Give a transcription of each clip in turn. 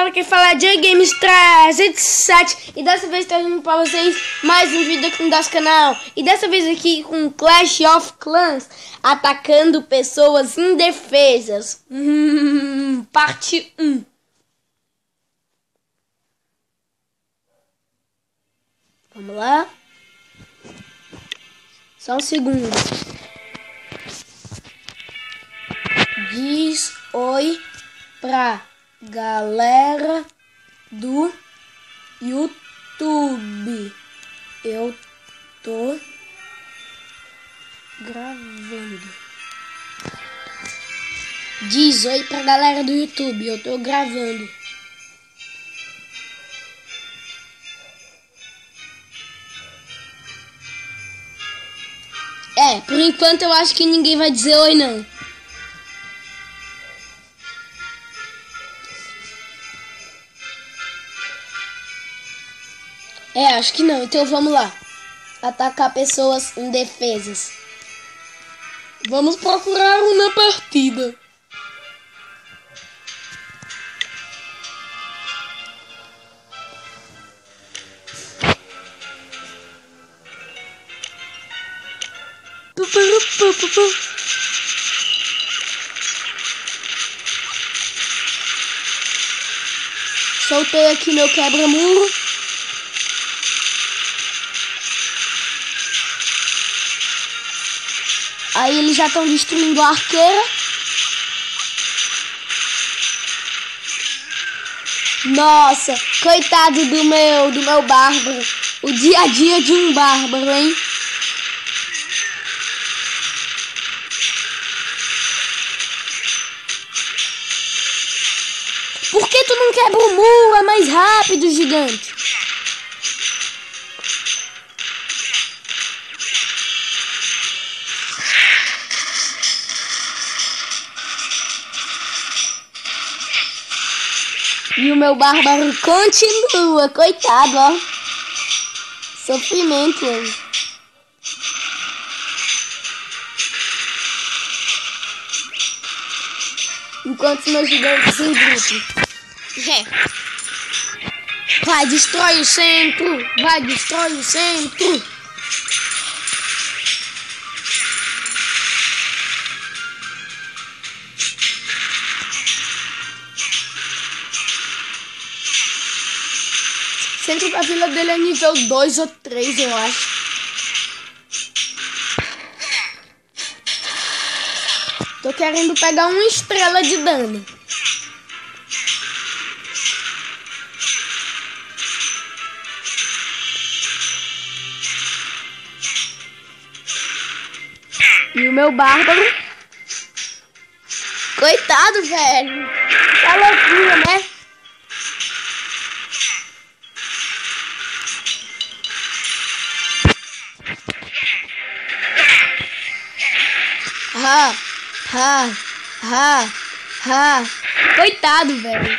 galera, quem fala é J Games 307 e dessa vez trazendo para vocês mais um vídeo aqui no nosso canal. E dessa vez aqui com Clash of Clans, atacando pessoas indefesas. Parte 1. Vamos lá. Só um segundo. Diz oi pra galera do YouTube. Eu tô gravando. Diz oi pra galera do YouTube. Eu tô gravando. Por enquanto eu acho que ninguém vai dizer oi não. Acho que não. Então vamos lá. Atacar pessoas indefesas. Vamos procurar uma partida. Soltei aqui meu quebra-muro. Aí eles já estão destruindo a arqueira. Nossa, coitado do meu bárbaro. O dia a dia de um bárbaro, hein? Por que tu não quebra o muro? É mais rápido, gigante. E o meu bárbaro continua, coitado, ó. Sofrimento, hein? Enquanto meus gigantes em grupo. Vai, destrói o centro. Vai, destrói o centro. O centro da vila dele é nível 2 ou 3, eu acho. Tô querendo pegar uma estrela de dano. E o meu bárbaro. Coitado, velho. Tá loucura, né? Coitado, velho.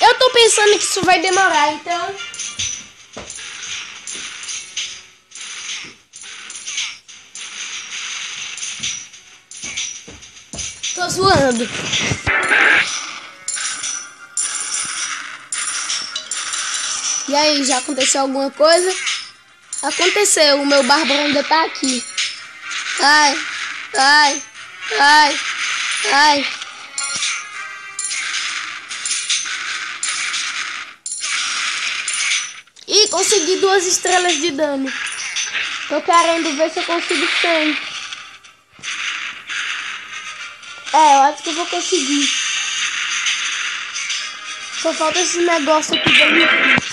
Eu tô pensando que isso vai demorar, então. Tô zoando. E aí, já aconteceu alguma coisa? Aconteceu, o meu bárbaro ainda tá aqui. Ai. Ih, consegui 2 estrelas de dano. Tô querendo ver se eu consigo 100. Eu acho que eu vou conseguir. Só falta esse negócio aqui dentro.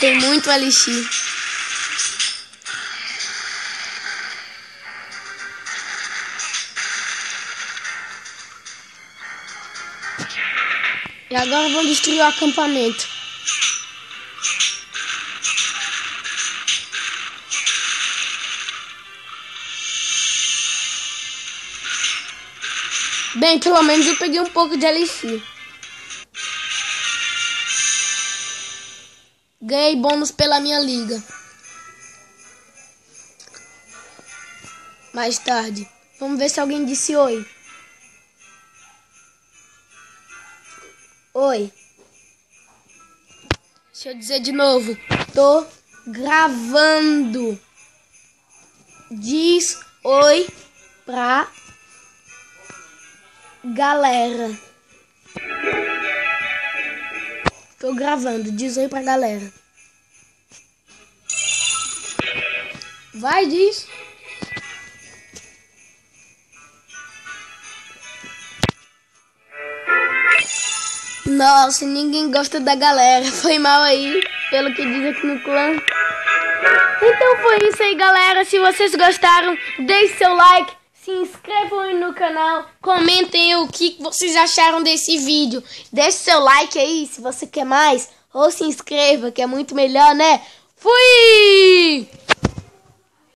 Tem muito elixir. E agora vamos destruir o acampamento. Bem, pelo menos eu peguei um pouco de elixir. Ganhei bônus pela minha liga. Mais tarde. Vamos ver se alguém disse oi. Oi. Deixa eu dizer de novo. Tô gravando. Diz oi pra galera. Tô gravando. Diz oi pra galera. Vai, diz. Nossa, ninguém gosta da galera. Foi mal aí, pelo que diz aqui no clã. Então foi isso aí, galera. Se vocês gostaram, deixe seu like, se inscrevam aí no canal, comentem o que vocês acharam desse vídeo. Deixe seu like aí se você quer mais, ou se inscreva, que é muito melhor, né? Fui!